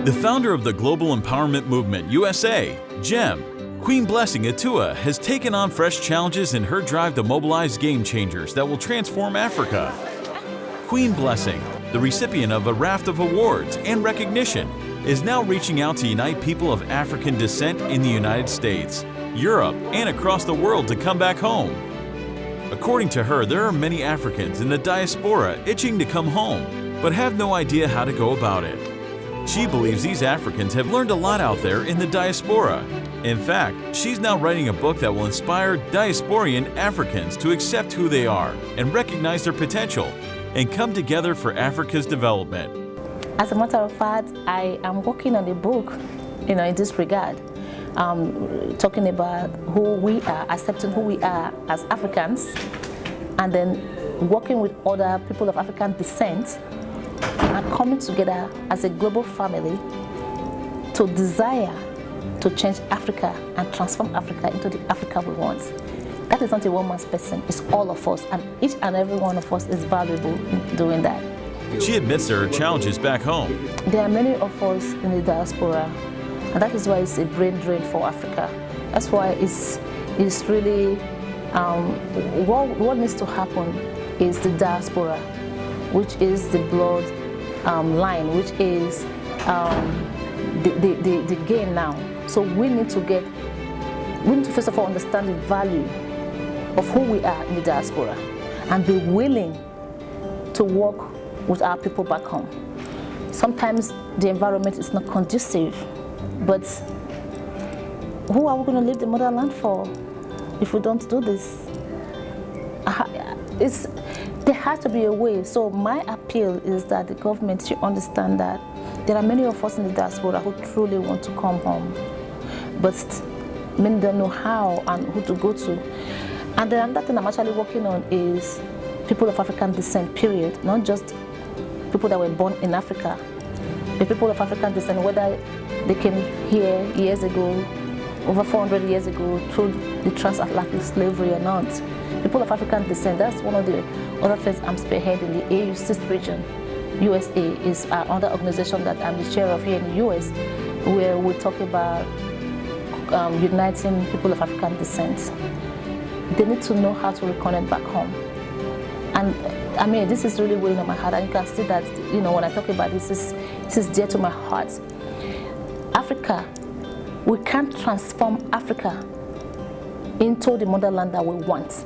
The founder of the Global Empowerment Movement USA, GEM, Queen Blessing Itua, has taken on fresh challenges in her drive to mobilize game changers that will transform Africa. Queen Blessing, the recipient of a raft of awards and recognition, is now reaching out to unite people of African descent in the United States, Europe, and across the world to come back home. According to her, there are many Africans in the diaspora itching to come home, but have no idea how to go about it. She believes these Africans have learned a lot out there in the diaspora. In fact, she's now writing a book that will inspire diasporian Africans to accept who they are and recognize their potential and come together for Africa's development. As a matter of fact, I am working on a book, in this regard, talking about who we are, accepting who we are as Africans, and then working with other people of African descent and coming together as a global family to desire to change Africa and transform Africa into the Africa we want. That is not a one-man's person, it's all of us, and each and every one of us is valuable in doing that. She admits there are challenges back home. There are many of us in the diaspora, and that is why it's a brain drain for Africa. That's why it's really, what needs to happen is the diaspora, which is the blood line, which is the gain now. So we need to first of all understand the value of who we are in the diaspora and be willing to work with our people back home. Sometimes the environment is not conducive, but who are we going to leave the motherland for if we don't do this? There has to be a way. So my appeal is that the government should understand that there are many of us in the diaspora who truly want to come home, but many don't know how and who to go to. And then another thing I'm actually working on is people of African descent, period. Not just people that were born in Africa, but people of African descent, whether they came here years ago, over 400 years ago, through the transatlantic slavery or not. People of African descent, that's one of the other things I'm spearheading. The AU6 region, USA, is another organization that I'm the chair of here in the US, where we talk about uniting people of African descent. They need to know how to reconnect back home. And I mean, this is really weighing on my heart, and you can see that, when I talk about this is dear to my heart. Africa, we can't transform Africa into the motherland that we want,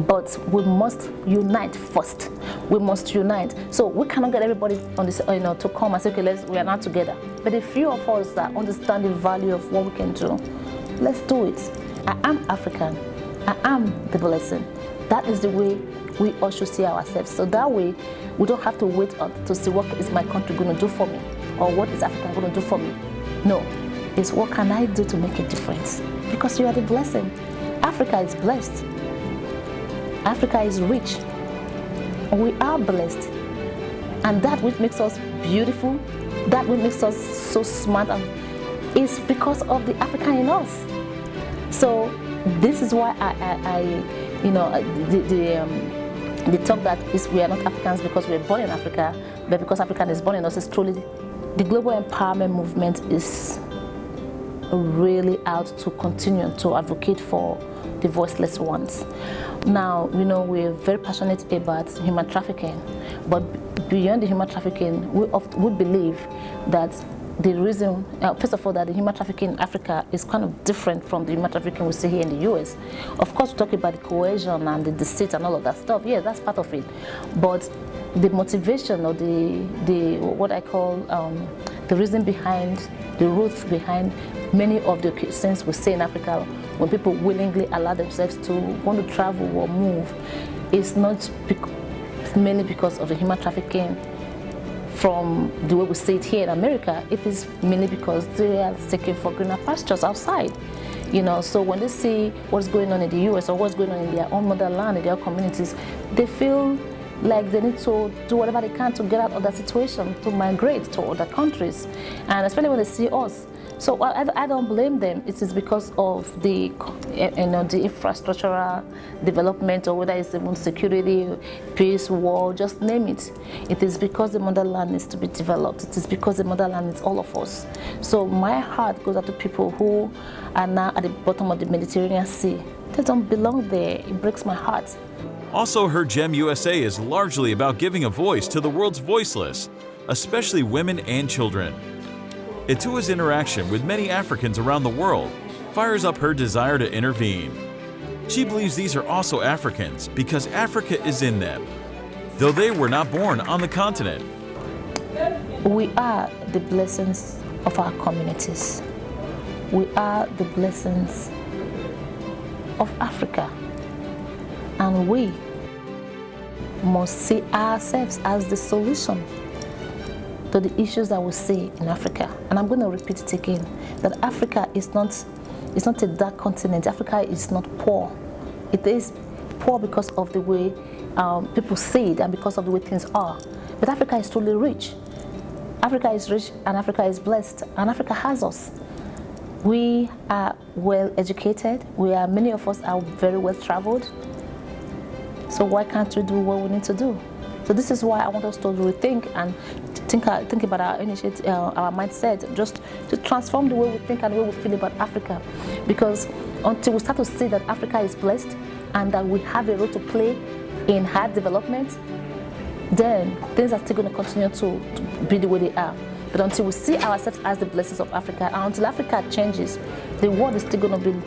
but we must unite first. We must unite. So we cannot get everybody on this, to come and say, okay, we are not together. But a few of us that understand the value of what we can do, let's do it. I am African. I am the blessing. That is the way we all should see ourselves. So that way, we don't have to wait to see what is my country going to do for me, or what is Africa going to do for me. No, it's what can I do to make a difference? Because you are the blessing. Africa is blessed. Africa is rich. We are blessed. And that which makes us beautiful, that which makes us so smart, is because of the African in us. So this is why the talk that is we are not Africans because we are born in Africa, but because African is born in us is truly the global empowerment movement is really out to continue to advocate for the voiceless ones. Now, we're very passionate about human trafficking, but beyond the human trafficking, we believe that the reason, first of all, that the human trafficking in Africa is kind of different from the human trafficking we see here in the US. Of course, we talk about the coercion and the deceit and all of that stuff. Yeah, that's part of it. But the motivation or the what I call the reason behind, the roots behind many of the things we see in Africa, when people willingly allow themselves to want to travel or move, is not mainly because of the human trafficking from the way we see it here in America. It is mainly because they are seeking for greener pastures outside. So when they see what's going on in the US or what's going on in their own motherland, in their communities, they feel like they need to do whatever they can to get out of that situation, to migrate to other countries, and especially when they see us. So I don't blame them. It is because of the the infrastructural development, or whether it's even security, peace, war, just name it. It is because the motherland needs to be developed. It is because the motherland is all of us. So my heart goes out to people who are now at the bottom of the Mediterranean Sea. They don't belong there. It breaks my heart. Also, her GEM USA is largely about giving a voice to the world's voiceless, especially women and children. Itua's interaction with many Africans around the world fires up her desire to intervene. She believes these are also Africans because Africa is in them, though they were not born on the continent. We are the blessings of our communities. We are the blessings of Africa. And we must see ourselves as the solution to the issues that we see in Africa. And I'm going to repeat it again, that Africa is not a dark continent. Africa is not poor. It is poor because of the way people see it and because of the way things are. But Africa is truly rich. Africa is rich and Africa is blessed, and Africa has us. We are well educated. Many of us are very well traveled. So why can't we do what we need to do? So this is why I want us to rethink and think about our initiative, our mindset, just to transform the way we think and the way we feel about Africa. Because until we start to see that Africa is blessed and that we have a role to play in her development, then things are still going to continue to be the way they are. But until we see ourselves as the blessings of Africa, and until Africa changes, the world is still going to be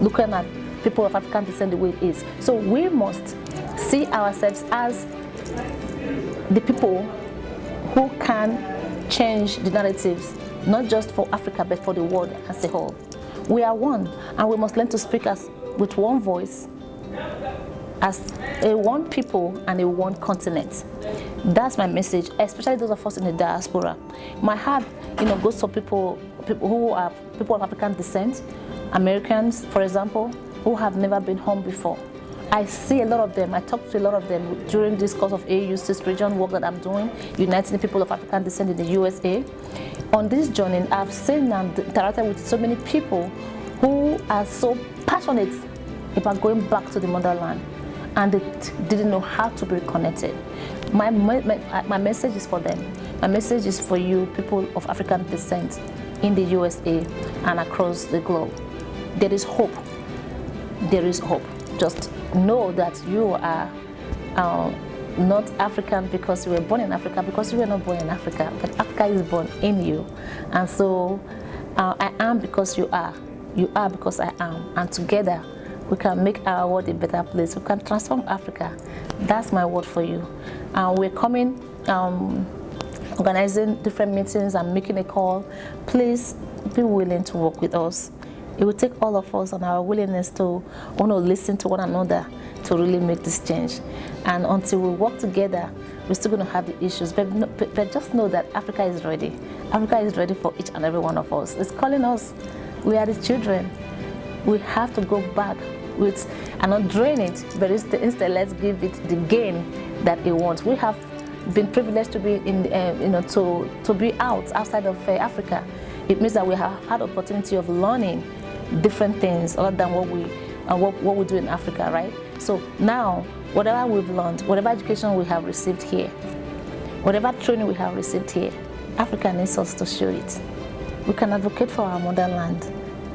looking at people of African descent the way it is. So we must see ourselves as the people who can change the narratives, not just for Africa, but for the world as a whole. We are one, and we must learn to speak with one voice, as a one people and a one continent. That's my message, especially those of us in the diaspora. My heart, goes to people who are people of African descent, Americans, for example, who have never been home before. I see a lot of them. I talk to a lot of them during this course of AU Six Region work that I'm doing, uniting the people of African descent in the USA. On this journey, I've seen and interacted with so many people who are so passionate about going back to the motherland, and they didn't know how to be reconnected. My message is for them. My message is for you, people of African descent in the USA and across the globe. There is hope. There is hope. Just know that you are not African because you were born in Africa, because you were not born in Africa, but Africa is born in you. And so I am because you are. You are because I am. And together we can make our world a better place. We can transform Africa. That's my word for you. We're coming, organizing different meetings and making a call. Please be willing to work with us. It will take all of us and our willingness to want to listen to one another to really make this change. And until we work together, we're still going to have the issues. But just know that Africa is ready. Africa is ready for each and every one of us. It's calling us. We are the children. We have to go back with and not drain it, but instead let's give it the gain that it wants. We have been privileged to be in, to be outside of Africa. It means that we have had opportunity of learning different things other than what we do in Africa, right? So now, whatever we've learned, whatever education we have received here, whatever training we have received here, Africa needs us to show it. We can advocate for our motherland,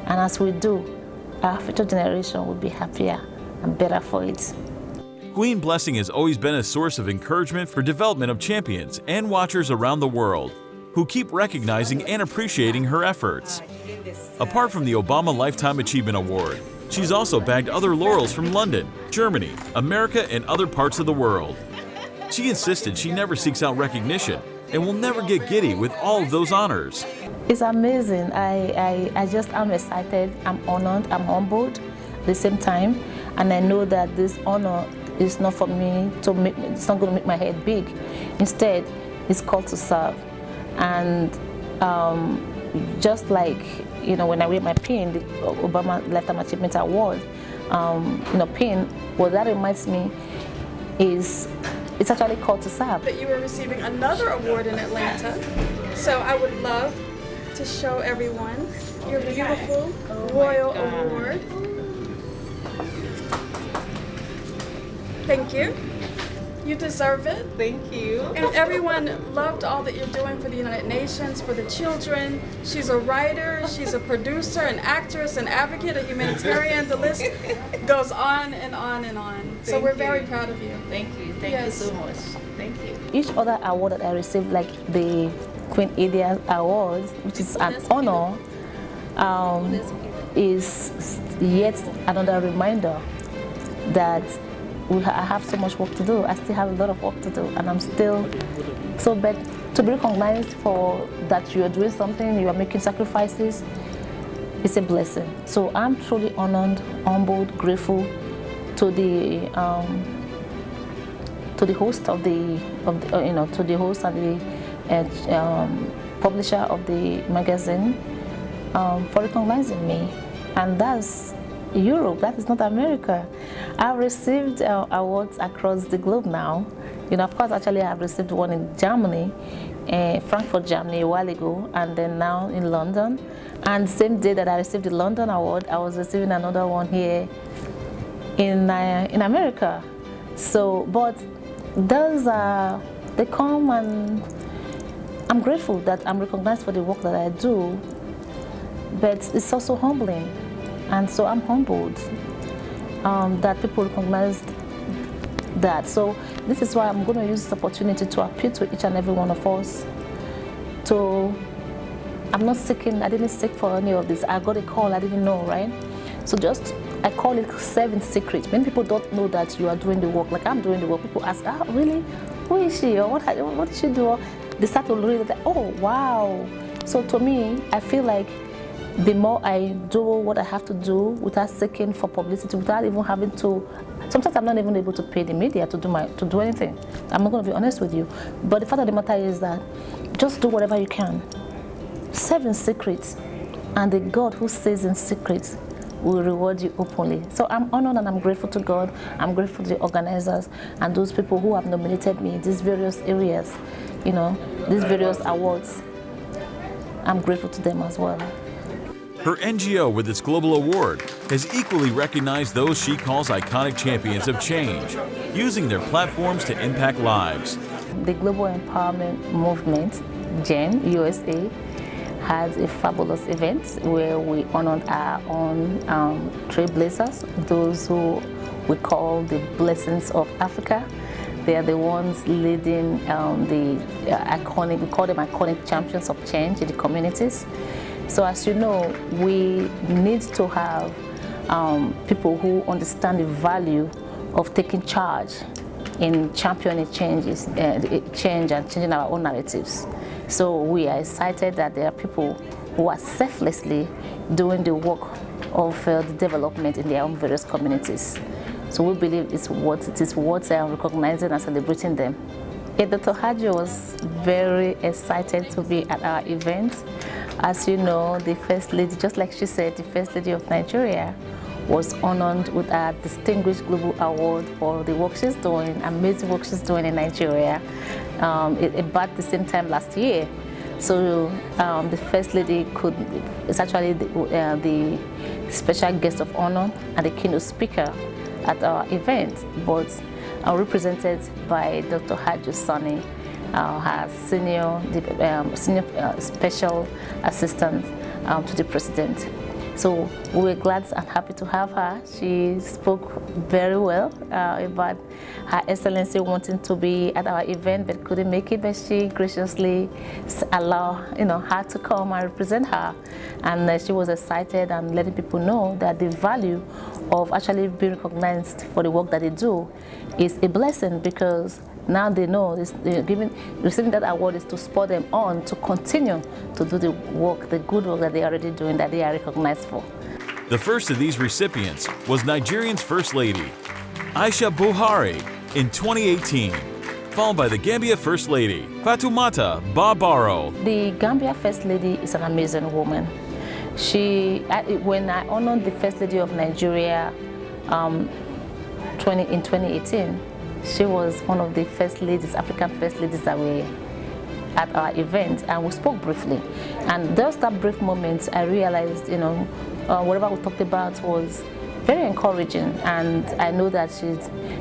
and as we do, our future generation will be happier and better for it. Queen Blessing has always been a source of encouragement for development of champions and watchers around the world who keep recognizing and appreciating her efforts. Apart from the Obama Lifetime Achievement Award, she's also bagged other laurels from London, Germany, America, and other parts of the world. She insisted she never seeks out recognition and will never get giddy with all of those honors. It's amazing. I just am excited, I'm honored, I'm humbled at the same time, and I know that this honor is not for me to make, it's not going to make my head big. Instead, it's called to serve. And just like, when I wear my pin, the Obama Lifetime Achievement Award, pin, what that reminds me is It's actually called to serve. that you were receiving another award in Atlanta. So I would love to show everyone your beautiful Royal Award. Thank you. You deserve it. Thank you. And everyone loved all that you're doing for the United Nations, for the children. She's a writer, she's a producer, an actress, an advocate, a humanitarian. The list goes on and on and on. So we're very proud of you. Thank you. Thank you so much. Thank you. Each other award that I received, like the Queen Idia Award, which is an honor, is yet another reminder that I have so much work to do. I still have a lot of work to do, and I'm still so bad to be recognized for that you are doing something, you are making sacrifices. It's a blessing. So I'm truly honored, humbled, grateful to the host of the to the host and the publisher of the magazine for recognizing me, and that's Europe. That is not America. I've received awards across the globe now. Of course, actually, I've received one in Germany, Frankfurt, Germany, a while ago, and then now in London. And same day that I received the London award, I was receiving another one here in America. So, but those they come, and I'm grateful that I'm recognized for the work that I do. But it's also humbling. And so I'm humbled that people recognized that. So this is why I'm going to use this opportunity to appeal to each and every one of us. I'm not seeking, I didn't seek for any of this. I got a call, I didn't know, right? So I call it serving secret. Many people don't know that you are doing the work. Like I'm doing the work. People ask, really? Who is she? Or what did she do? They start to read like, oh, wow. So to me, I feel like the more I do what I have to do without seeking for publicity, without even having to, sometimes I'm not even able to pay the media to do anything. I'm not going to be honest with you. But the fact of the matter is that just do whatever you can. Serve in secret, and the God who says in secret will reward you openly. So I'm honored and I'm grateful to God. I'm grateful to the organizers and those people who have nominated me in these various areas, these various awards. I'm grateful to them as well. Her NGO, with its global award, has equally recognized those she calls iconic champions of change, using their platforms to impact lives. The Global Empowerment Movement, GEM, USA, had a fabulous event where we honored our own trailblazers, those who we call the Blessings of Africa. They are the ones leading the iconic, we call them iconic champions of change in the communities. So as you know, we need to have people who understand the value of taking charge in championing change and changing our own narratives. So we are excited that there are people who are selflessly doing the work of the development in their own various communities. So we believe it is worth recognizing and celebrating them. Dr. Hadjo was very excited to be at our event. As you know, the First Lady, just like she said, the First Lady of Nigeria was honored with a Distinguished Global Award for the work she's doing, amazing work she's doing in Nigeria, about the same time last year. So the First Lady is actually the special guest of honor and the keynote speaker at our event, but represented by Dr. Hadjo Sani, her senior special assistant to the president. So we were glad and happy to have her. She spoke very well about Her Excellency wanting to be at our event but couldn't make it, but she graciously allowed her to come and represent her. And she was excited and letting people know that the value of actually being recognized for the work that they do is a blessing, because now they know receiving that award is to spur them on to continue to do the work, the good work that they are already doing, that they are recognized for. The first of these recipients was Nigerian's First Lady, Aisha Buhari, in 2018, followed by the Gambia First Lady, Fatoumata Barbaro. The Gambia First Lady is an amazing woman. When I honored the First Lady of Nigeria in 2018, She was one of the first ladies, African first ladies that were at our event, and we spoke briefly. And just that brief moment, I realized, whatever we talked about was very encouraging, and I know that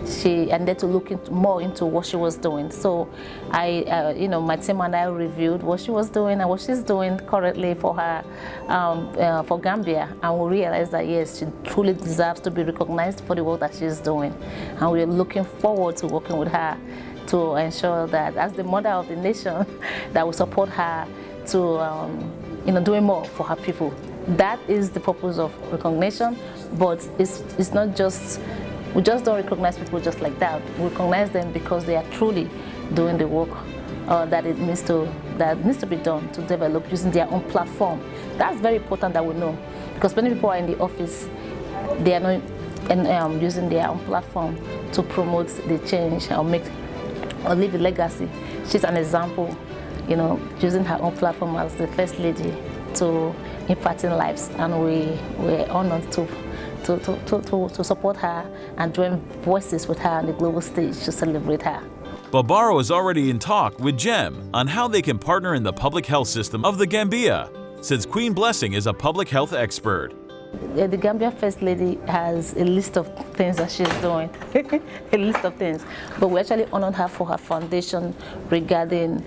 she ended to look more into what she was doing. So my team and I reviewed what she was doing and what she's doing currently for her, for Gambia, and we realized that yes, she truly deserves to be recognized for the work that she's doing, and we're looking forward to working with her to ensure that as the mother of the nation, that we support her to doing more for her people. That is the purpose of recognition, but it's not just, we just don't recognize people just like that. We recognize them because they are truly doing the work that needs to be done to develop using their own platform. That's very important that we know, because many people are in the office, they are not using their own platform to promote the change or leave a legacy. She's an example, using her own platform as the first lady to impacting lives, and we're honored to support her and join voices with her on the global stage to celebrate her. Babaro is already in talk with GEM on how they can partner in the public health system of the Gambia, since Queen Blessing is a public health expert. The Gambia First Lady has a list of things that she's doing, a list of things. But we actually honored her for her foundation regarding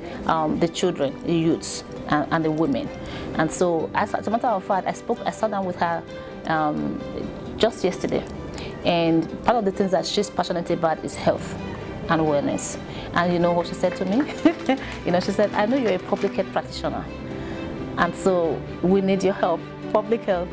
the children, the youths, and the women. And so, as a matter of fact, I sat down with her just yesterday. And part of the things that she's passionate about is health and wellness. And you know what she said to me? She said, I know you're a public health practitioner. And so we need your help, public health.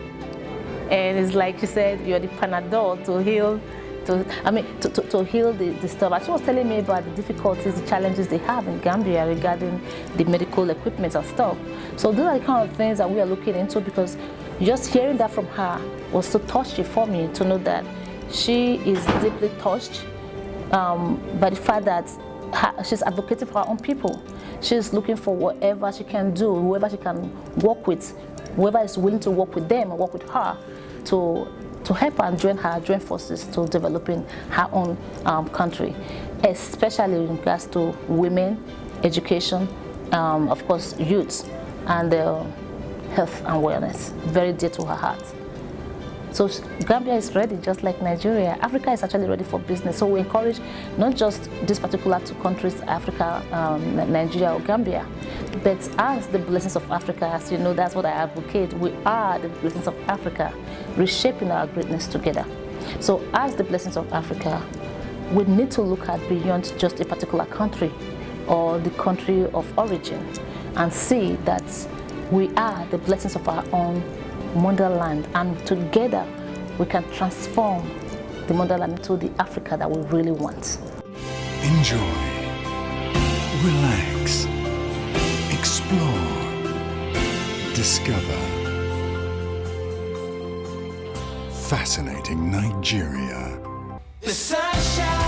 And it's like she said, you're the Panadol to heal, to heal the stuff. And she was telling me about the difficulties, the challenges they have in Gambia regarding the medical equipment and stuff. So those are the kind of things that we are looking into, because just hearing that from her was so touchy for me to know that she is deeply touched by the fact that she's advocating for her own people. She's looking for whatever she can do, whoever she can work with, whoever is willing to work with them and work with her to help her and join forces to developing her own country, especially in regards to women, education, of course, youth, and health and wellness, very dear to her heart. So Gambia is ready, just like Nigeria. Africa is actually ready for business. So we encourage not just these particular two countries, Africa, Nigeria or Gambia, but as the Blessings of Africa, as you know, that's what I advocate. We are the Blessings of Africa, reshaping our greatness together. So as the Blessings of Africa, we need to look at beyond just a particular country or the country of origin and see that we are the blessings of our own motherland, and together we can transform the motherland into the Africa that we really want. Enjoy, relax, explore, discover. Fascinating Nigeria. The sunshine.